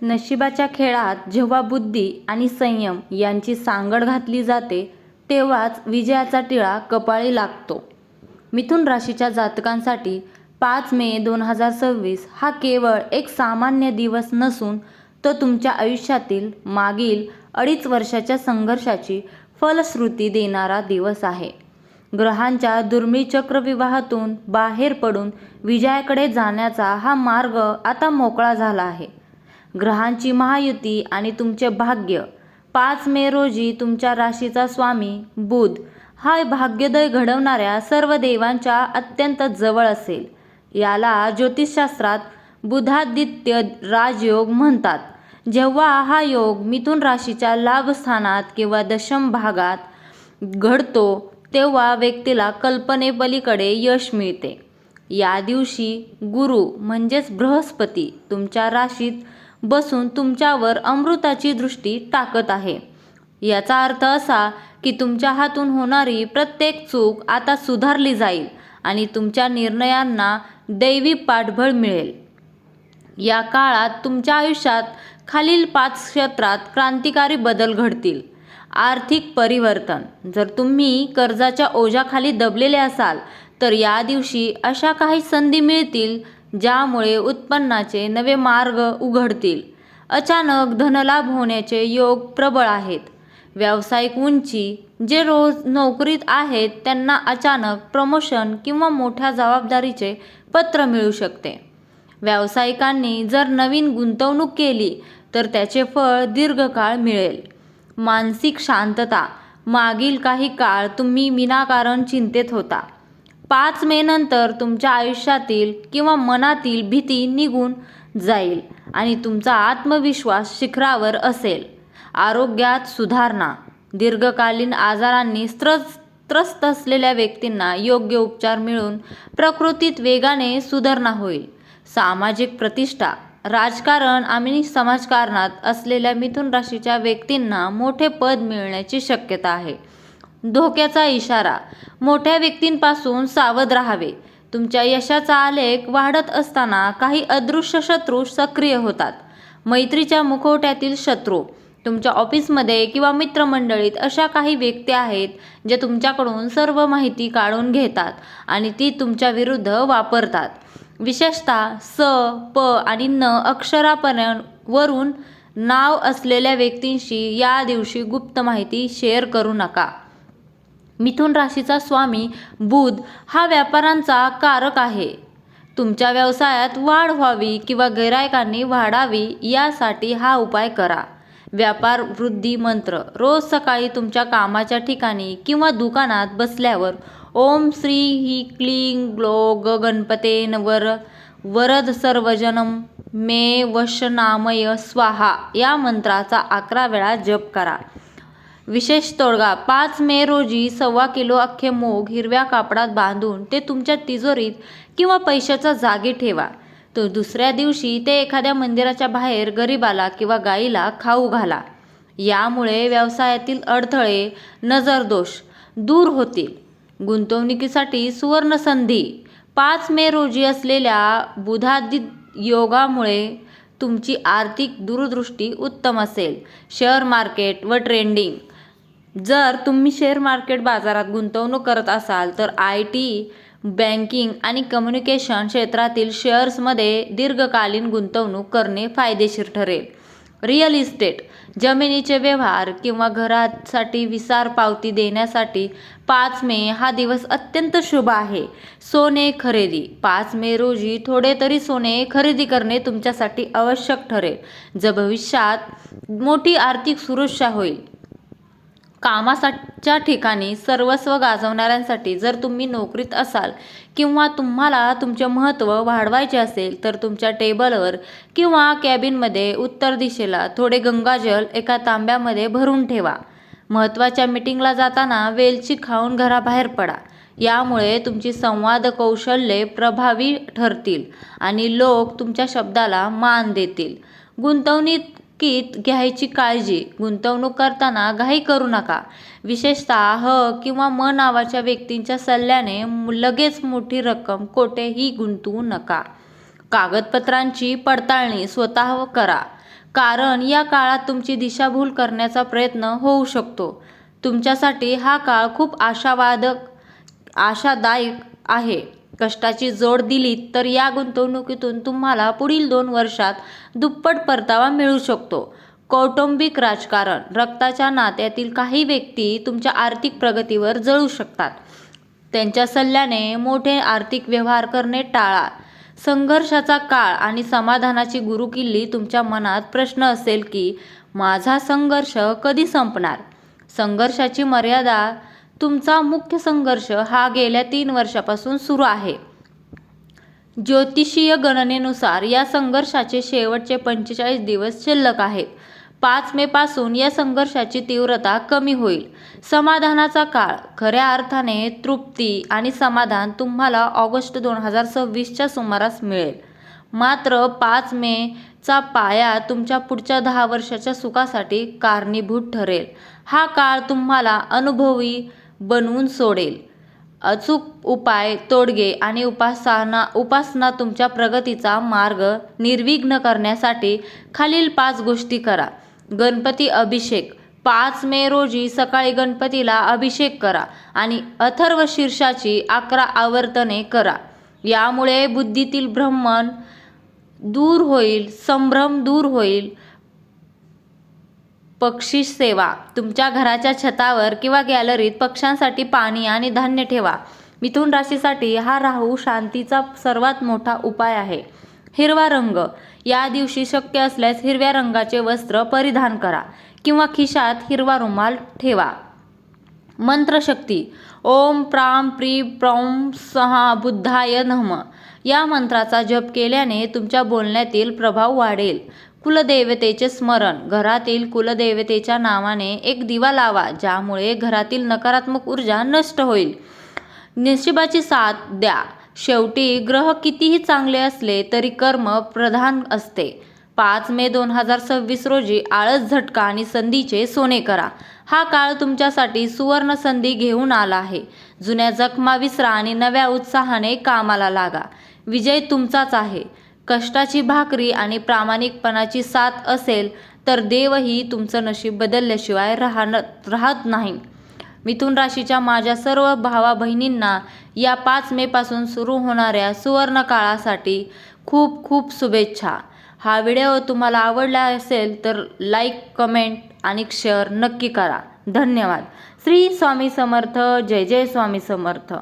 नशिबाच्या खेळात जेव्हा बुद्धी आणि संयम यांची सांगड घातली जाते तेव्हाच विजयाचा टिळा कपाळी लागतो. मिथुन राशीच्या जातकांसाठी 5 मे 2026 हा केवळ एक सामान्य दिवस नसून तो तुमच्या आयुष्यातील मागील 2.5 वर्षाच्या संघर्षाची फलश्रुती देणारा दिवस आहे. ग्रहांच्या दुर्मिळ चक्रव्यूहातून बाहेर पडून विजयाकडे जाण्याचा हा मार्ग आता मोकळा झाला आहे. ग्रहांची महायुती आणि तुमचे भाग्य. 5 मे रोजी तुमच्या राशीचा स्वामी बुध हा भाग्योदय घडवणाऱ्या सर्व देवांच्या अत्यंत जवळ असेल. याला ज्योतिषशास्त्रात बुधादित्य राजयोग म्हणतात. जेव्हा हा योग मिथुन राशीच्या लाभस्थानात किंवा दशम भागात घडतो तेव्हा व्यक्तीला कल्पनेपलीकडे यश मिळते. या दिवशी गुरु म्हणजेच बृहस्पती तुमच्या राशीत बसून तुमच्यावर अमृताची दृष्टी टाकत आहे. याचा अर्थ असा की तुमच्या हातून होणारी प्रत्येक चूक आता सुधारली जाईल आणि तुमच्या निर्णयांना दैवी पाठबळ मिळेल. या काळात तुमच्या आयुष्यात खालील 5 क्षेत्रात क्रांतिकारी बदल घडतील. आर्थिक परिवर्तन. जर तुम्ही कर्जाच्या ओझ्याखाली दबलेले असाल तर या दिवशी अशा काही संधी मिळतील ज्यामुळे उत्पन्नाचे नवे मार्ग उघडतील. अचानक धनलाभ होण्याचे योग प्रबळ आहेत. व्यावसायिक उंची. जे रोज नोकरीत आहेत त्यांना अचानक प्रमोशन किंवा मोठ्या जबाबदारीचे पत्र मिळू शकते. व्यावसायिकांनी जर नवीन गुंतवणूक केली तर त्याचे फळ दीर्घकाळ मिळेल. मानसिक शांतता. मागील काही काळ तुम्ही विनाकारण चिंतेत होता. 5 मे नंतर तुमच्या आयुष्यातील किंवा मनातील भीती निघून जाईल आणि तुमचा आत्मविश्वास शिखरावर असेल. आरोग्यात सुधारणा. दीर्घकालीन आजारांनी त्रस्त असलेल्या व्यक्तींना योग्य उपचार मिळून प्रकृतीत वेगाने सुधारणा होईल. सामाजिक प्रतिष्ठा. राजकारण आणि समाजकारणात असलेल्या मिथुन राशीच्या व्यक्तींना मोठे पद मिळण्याची शक्यता आहे. धोक्याचा इशारा. मोठ्या व्यक्तींपासून सावध राहावे. तुमच्या यशाचा आलेख वाढत असताना काही अदृश्य शत्रू सक्रिय होतात. मैत्रीच्या मुखवट्यातील शत्रू. तुमच्या ऑफिसमध्ये किंवा मित्रमंडळीत अशा काही व्यक्ती आहेत जे तुमच्याकडून सर्व माहिती काढून घेतात आणि ती तुमच्या विरुद्ध वापरतात. विशेषतः स, प आणि न अक्षरावरून नाव असलेल्या व्यक्तींशी या दिवशी गुप्त माहिती शेअर करू नका. मिथुन राशीचा स्वामी बुध हा व्यापारांचा कारक आहे. तुमच्या व्यवसायात वाढ व्हावी किंवा गिरायकांनी वाढावी यासाठी हा उपाय करा. व्यापार वृद्धी मंत्र. रोज सकाळी तुमच्या कामाच्या ठिकाणी किंवा दुकानात बसल्यावर ओम श्री ही क्लीं ग्लो ग गणपते वरद सर्वजनम मे वशनामय स्वाहा या मंत्राचा 11 वेळा जप करा. विशेष तोडगा. 5 मे रोजी 1.25 किलो अख्खे मूग हिरव्या कापडात बांधून ते तुमच्या तिजोरीत किंवा पैशाच्या जागी ठेवा. तो दुसऱ्या दिवशी ते एखाद्या मंदिराच्या बाहेर गरिबाला किंवा गायीला खाऊ घाला. यामुळे व्यवसायातील अडथळे, नजरदोष दूर होतील. गुंतवणुकीसाठी सुवर्ण संधी. 5 मे रोजी असलेल्या बुधादित्य योगामुळे तुमची आर्थिक दूरदृष्टी उत्तम असेल. शेअर मार्केट व ट्रेडिंग. जर तुम्ही शेअर मार्केट बाजारात गुंतवणूक करत असाल तर IT, बँकिंग आणि कम्युनिकेशन क्षेत्रातील शेअर्समध्ये दीर्घकालीन गुंतवणूक करणे फायदेशीर ठरेल. Real estate. जमिनीचे व्यवहार किंवा घरासाठी विसार पावती देण्यासाठी 5 मे हा दिवस अत्यंत शुभ आहे. सोने खरेदी. 5 मे रोजी थोडे तरी सोने खरेदी करणे तुमच्यासाठी आवश्यक ठरेल. जर भविष्यात मोठी आर्थिक सुरक्षा होईल. कामाच्या ठिकाणी सर्वस्व गाजवणाऱ्यांसाठी. जर तुम्ही नोकरीत असाल किंवा तुम्हाला तुमचे महत्त्व वाढवायचे असेल तर तुमच्या टेबलवर किंवा कॅबिनमध्ये उत्तर दिशेला थोडे गंगाजल एका तांब्यामध्ये भरून ठेवा. महत्त्वाच्या मीटिंगला जाताना वेलची खाऊन घराबाहेर पडा. यामुळे तुमची संवाद कौशल्ये प्रभावी ठरतील आणि लोक तुमच्या शब्दाला मान देतील. गुंतवणुकीत घ्यायची काळजी. गुंतवणूक करताना घाई करू नका. विशेषतः ह किंवा म नावाच्या व्यक्तींच्या सल्ल्याने लगेच मोठी रक्कम कोठेही गुंतवू नका. कागदपत्रांची पडताळणी स्वतः करा. कारण या काळात तुमची दिशाभूल करण्याचा प्रयत्न होऊ शकतो. तुमच्यासाठी हा काळ खूप आशादायक आहे. कष्टाची जोड दिलीत तर या गुंतवणुकीतून तुम्हाला पुढील 2 वर्षात दुप्पट परतावा मिळू शकतो. कौटुंबिक राजकारण, रक्ताच्या नात्यातील काही व्यक्ती तुमच्या आर्थिक प्रगतीवर जळू शकतात. त्यांच्या सल्ल्याने मोठे आर्थिक व्यवहार करणे टाळा. संघर्षाचा काळ आणि समाधानाची गुरुकिल्ली. तुमच्या मनात प्रश्न असेल की माझा संघर्ष कधी संपणार? संघर्षाची मर्यादा. तुमचा मुख्य संघर्ष हा गेल्या 3 वर्षापासून सुरू आहे. ज्योतिषीय गणनेनुसार या संघर्षाचे शेवटचे 45 दिवस शिल्लक आहेत. 5 मे पासून या संघर्षाची तीव्रता कमी होईल. समाधानाचा काळ. खऱ्या अर्थाने तृप्ती आणि समाधान तुम्हाला ऑगस्ट 2026च्या सुमारास मिळेल. मात्र 5 मे चा पाया तुमच्या पुढच्या 10 वर्षाच्या सुखासाठी कारणीभूत ठरेल. हा काळ तुम्हाला अनुभवी बनवून सोडेल. अचूक उपाय, तोडगे आणि उपासना तुमच्या प्रगतीचा मार्ग निर्विघ्न करण्यासाठी खालील 5 गोष्टी करा. गणपती अभिषेक. 5 मे रोजी सकाळी गणपतीला अभिषेक करा आणि अथर्व शीर्षाची 11 आवर्तने करा. यामुळे बुद्धीतील भ्रमण दूर होईल, संभ्रम दूर होईल. पक्षी सेवा. तुमच्या घराच्या छतावर किंवा गॅलरीत पक्ष्यांसाठी पाणी आणि धान्य ठेवा. मिथुन राशीसाठी हा राहू शांतीचा सर्वात मोठा उपाय आहे. हिरवा रंग. या दिवशी शक्य असल्यास हिरव्या रंगाचे वस्त्र परिधान करा किंवा खिशात हिरवा रुमाल ठेवा. मंत्रशक्ती. ओम प्राम प्रीं प्रौं सहा बुद्धाय नमः या मंत्राचा जप केल्याने तुमच्या बोलण्यातील प्रभाव वाढेल. कुलदेवतेचे स्मरण. घरातील कुलदेवतेच्या नावाने एक दिवा लावा, ज्यामुळे घरातील नकारात्मक ऊर्जा नष्ट होईल. नशिबाची साथ द्या. शेवटी ग्रह कितीही चांगले असले तरी कर्म प्रधान असते. 5 मे 2026 रोजी आळस, झटका आणि संधीचे सोने करा. हा काळ तुमच्यासाठी सुवर्ण संधी घेऊन आला आहे. जुन्या जखमा विसरा आणि नव्या उत्साहाने कामाला लागा. विजय तुमचाच आहे. कष्टाची भाकरी आणि प्रामाणिकपणाची साथ असेल तर देवही तुमचं नशीब बदलल्याशिवाय राहत नाही. मिथुन राशीच्या माझ्या सर्व भावा बहिणींना या 5 मे पासून सुरू होणाऱ्या सुवर्ण काळासाठी खूप खूप शुभेच्छा. हा व्हिडिओ तुम्हाला आवडला असेल तर लाईक, कमेंट आणि शेअर नक्की करा. धन्यवाद. श्री स्वामी समर्थ. जय जय स्वामी समर्थ.